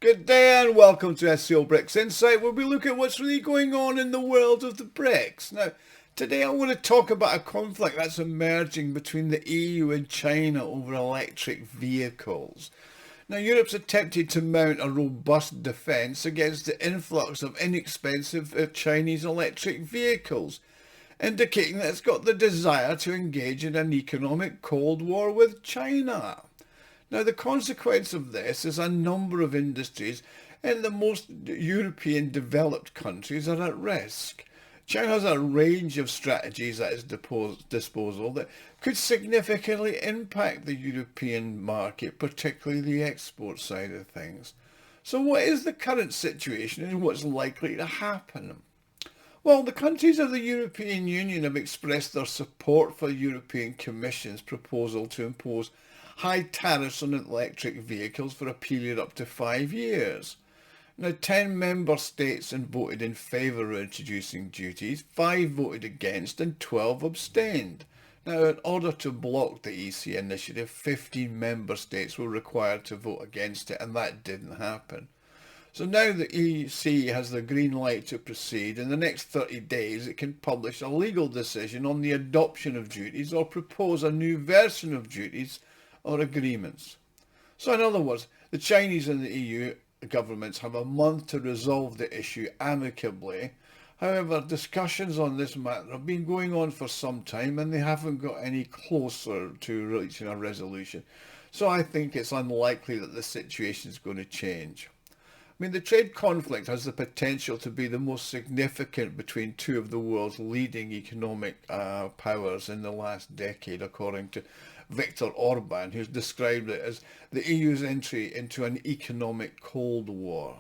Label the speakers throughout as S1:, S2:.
S1: Good day and welcome to SCO BRICS Insight, where we look at what's really going on in the world of the BRICS. Now, today I want to talk about a conflict that's emerging between the EU and China over electric vehicles. Now, Europe's attempted to mount a robust defence against the influx of inexpensive Chinese electric vehicles, indicating that it's got the desire to engage in an economic Cold War with China. Now, the consequence of this is a number of industries in the most European developed countries are at risk. China has a range of strategies at its disposal that could significantly impact the European market, particularly the export side of things. So what is the current situation and what's likely to happen? Well, the countries of the European Union have expressed their support for the European Commission's proposal to impose high tariffs on electric vehicles for a period up to 5 years. Now, 10 member states voted in favour of introducing duties, 5 voted against and 12 abstained. Now, in order to block the EC initiative, 15 member states were required to vote against it, and that didn't happen. So now the EC has the green light to proceed. In the next 30 days, it can publish a legal decision on the adoption of duties or propose a new version of duties or agreements. So in other words, the Chinese and the EU governments have a month to resolve the issue amicably. However, discussions on this matter have been going on for some time and they haven't got any closer to reaching a resolution. So I think it's unlikely that the situation is going to change. I mean, the trade conflict has the potential to be the most significant between two of the world's leading economic powers in the last decade, according to Viktor Orban, who's described it as the EU's entry into an economic Cold War.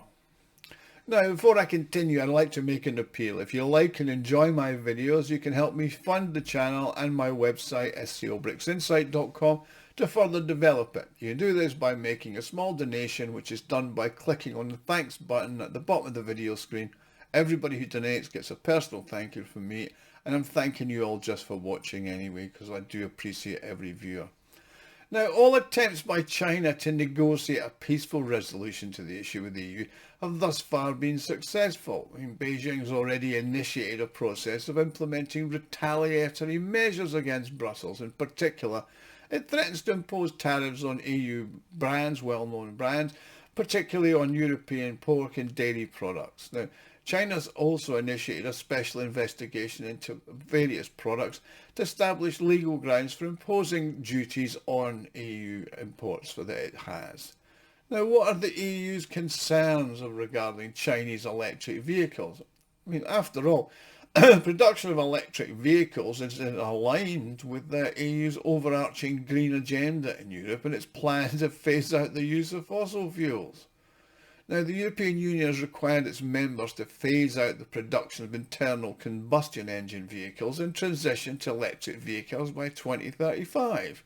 S1: Now, before I continue, I'd like to make an appeal. If you like and enjoy my videos, you can help me fund the channel and my website, SCOBRICSinsight.com, to further develop it. You can do this by making a small donation, which is done by clicking on the thanks button at the bottom of the video screen. Everybody who donates gets a personal thank you from me, and I'm thanking you all just for watching anyway, because I do appreciate every viewer. Now, all attempts by China to negotiate a peaceful resolution to the issue with the EU have thus far been successful. I mean, Beijing's already initiated a process of implementing retaliatory measures against Brussels. In particular, it threatens to impose tariffs on EU brands, well-known brands, particularly on European pork and dairy products. Now, China's also initiated a special investigation into various products to establish legal grounds for imposing duties on EU imports that it has. Now, what are the EU's concerns regarding Chinese electric vehicles? I mean, after all, production of electric vehicles is aligned with the EU's overarching green agenda in Europe and its plan to phase out the use of fossil fuels. Now, the European Union has required its members to phase out the production of internal combustion engine vehicles and transition to electric vehicles by 2035.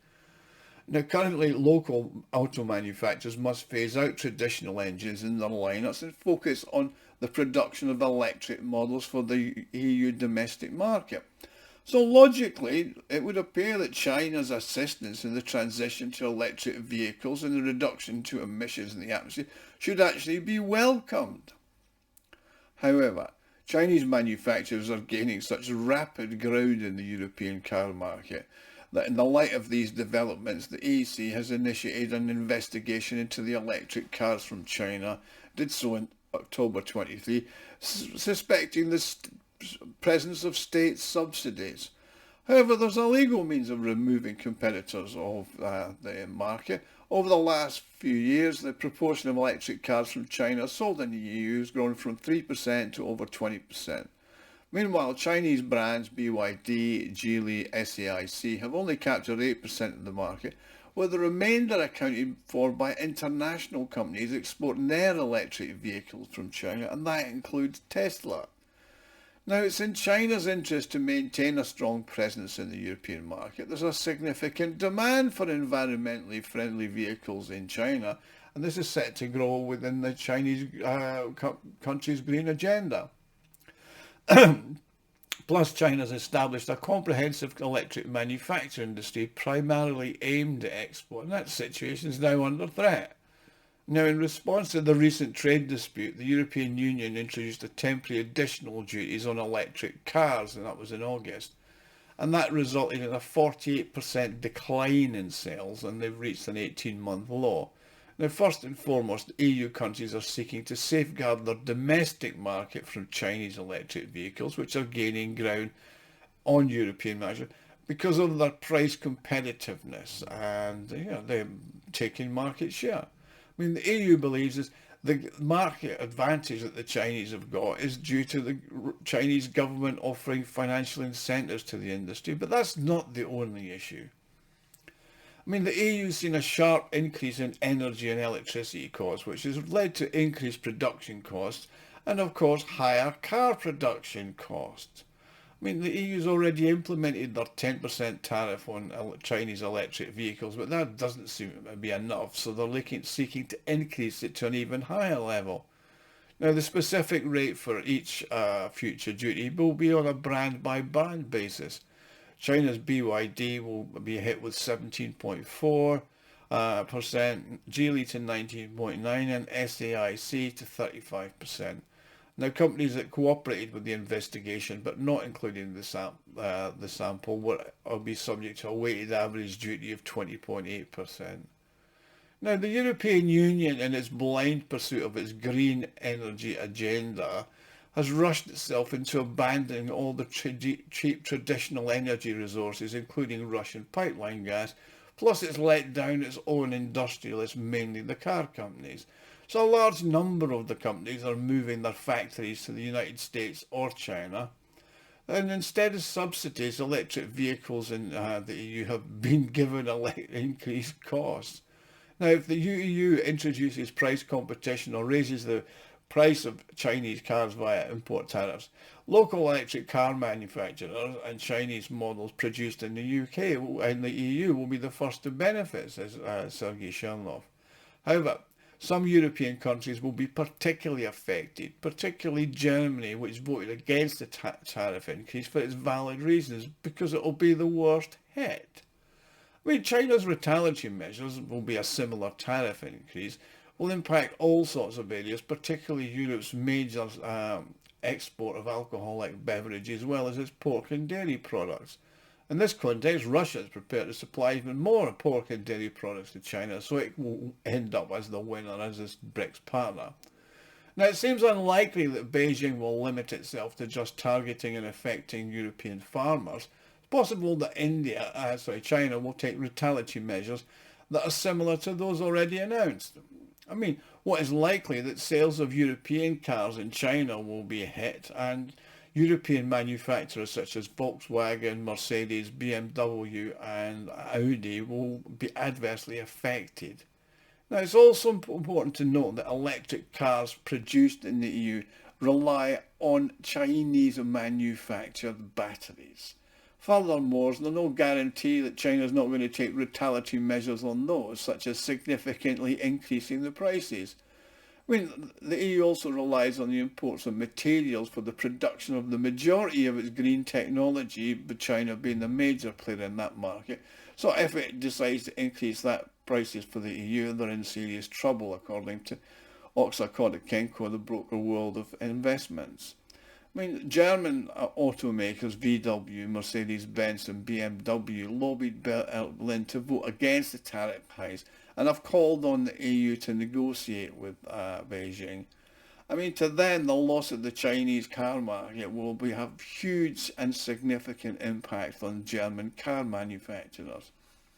S1: Now, currently, local auto manufacturers must phase out traditional engines in their lineups and focus on the production of electric models for the EU domestic market. So logically, it would appear that China's assistance in the transition to electric vehicles and the reduction to emissions in the atmosphere should actually be welcomed. However, Chinese manufacturers are gaining such rapid ground in the European car market that in the light of these developments, the EC has initiated an investigation into the electric cars from China, did so in October 23, suspecting the presence of state subsidies. However, there's a legal means of removing competitors of the market. Over the last few years, the proportion of electric cars from China sold in the EU has grown from 3% to over 20%. Meanwhile, Chinese brands BYD, Geely, SAIC have only captured 8% of the market, with the remainder accounted for by international companies exporting their electric vehicles from China, and that includes Tesla. Now, it's in China's interest to maintain a strong presence in the European market. There's a significant demand for environmentally friendly vehicles in China, and this is set to grow within the Chinese country's green agenda. Plus, China's established a comprehensive electric manufacturing industry primarily aimed at export, and that situation is now under threat. Now, in response to the recent trade dispute, the European Union introduced a temporary additional duties on electric cars, and that was in August. And that resulted in a 48% decline in sales, and they've reached an 18-month low. Now, first and foremost, EU countries are seeking to safeguard their domestic market from Chinese electric vehicles, which are gaining ground on European measure because of their price competitiveness, and they're taking market share. I mean, the EU believes is the market advantage that the Chinese have got is due to the Chinese government offering financial incentives to the industry, but that's not the only issue. I mean, the EU's seen a sharp increase in energy and electricity costs, which has led to increased production costs and, of course, higher car production costs. I mean, the EU's already implemented their 10% tariff on Chinese electric vehicles, but that doesn't seem to be enough, so they're seeking to increase it to an even higher level. Now, the specific rate for each future duty will be on a brand-by-brand basis. China's BYD will be hit with 17.4%, Geely to 19.9%, and SAIC to 35%. Now, companies that cooperated with the investigation but not including the sample will be subject to a weighted average duty of 20.8%. Now, the European Union, in its blind pursuit of its green energy agenda, has rushed itself into abandoning all the cheap traditional energy resources, including Russian pipeline gas, plus it's let down its own industrialists, mainly the car companies. So a large number of the companies are moving their factories to the United States or China. And instead of subsidies, electric vehicles in the EU have been given increased costs. Now, if the EU introduces price competition or raises the price of Chinese cars via import tariffs, local electric car manufacturers and Chinese models produced in the UK and the EU will be the first to benefit, says Sergei Shernov. However, some European countries will be particularly affected, particularly Germany, which voted against the tariff increase for its valid reasons, because it will be the worst hit. I mean, China's retaliatory measures will be a similar tariff increase, will impact all sorts of areas, particularly Europe's major export of alcoholic beverages, as well as its pork and dairy products. In this context, Russia is prepared to supply even more pork and dairy products to China, so it will end up as the winner as its BRICS partner. Now, it seems unlikely that Beijing will limit itself to just targeting and affecting European farmers. It's possible that China will take retaliatory measures that are similar to those already announced. I mean, what is likely that sales of European cars in China will be hit, and European manufacturers such as Volkswagen, Mercedes, BMW and Audi will be adversely affected. Now, it's also important to note that electric cars produced in the EU rely on Chinese manufactured batteries. Furthermore, there's no guarantee that China is not going to take retaliatory measures on those, such as significantly increasing the prices. I mean, the EU also relies on the imports of materials for the production of the majority of its green technology, with China being the major player in that market. So if it decides to increase that prices for the EU, they're in serious trouble, according to Oxford Kenko, the broker world of investments. I mean, German automakers VW, Mercedes-Benz and BMW lobbied Berlin to vote against the tariff hikes and have called on the EU to negotiate with Beijing. I mean, to them, the loss of the Chinese car market will have huge and significant impact on German car manufacturers.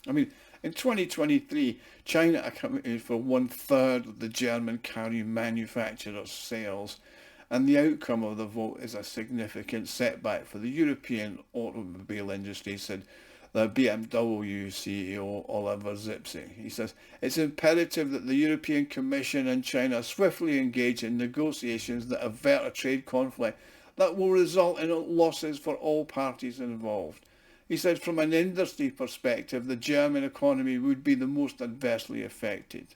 S1: I mean, in 2023, China accounted for 1/3 of the German car manufacturers' sales, and the outcome of the vote is a significant setback for the European automobile industry, said the BMW CEO Oliver Zipse. He says, it's imperative that the European Commission and China swiftly engage in negotiations that avert a trade conflict that will result in losses for all parties involved. He said, from an industry perspective, the German economy would be the most adversely affected.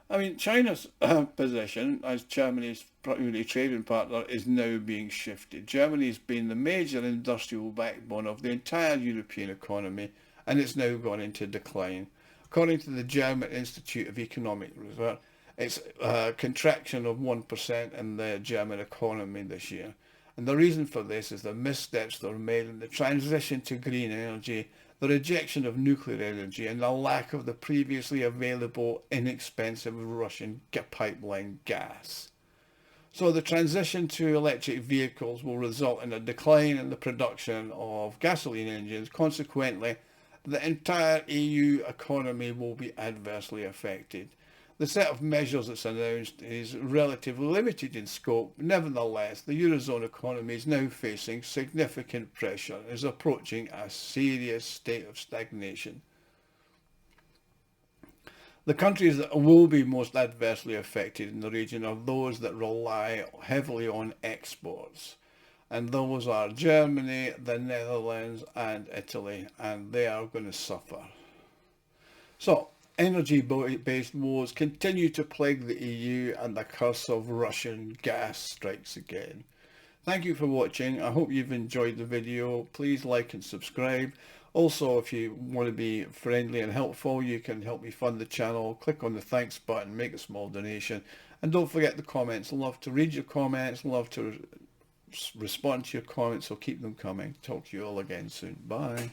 S1: I mean, China's position as Germany's primary trading partner is now being shifted. Germany has been the major industrial backbone of the entire European economy, and it's now gone into decline. According to the German Institute of Economic Research, It's a contraction of 1% in the German economy this year. And the reason for this is the missteps that were made in the transition to green energy, the rejection of nuclear energy, and the lack of the previously available inexpensive Russian pipeline gas. So the transition to electric vehicles will result in a decline in the production of gasoline engines. Consequently, the entire EU economy will be adversely affected. The set of measures that's announced is relatively limited in scope. Nevertheless, the Eurozone economy is now facing significant pressure and is approaching a serious state of stagnation. The countries that will be most adversely affected in the region are those that rely heavily on exports. And those are Germany, the Netherlands and Italy, and they are going to suffer. So, energy-based wars continue to plague the EU, and the curse of Russian gas strikes again. Thank you for watching. I hope you've enjoyed the video. Please like and subscribe. Also, if you want to be friendly and helpful, you can help me fund the channel. Click on the thanks button, make a small donation, and don't forget the comments. Love to read your comments, love to respond to your comments, so keep them coming. Talk to you all again soon. Bye.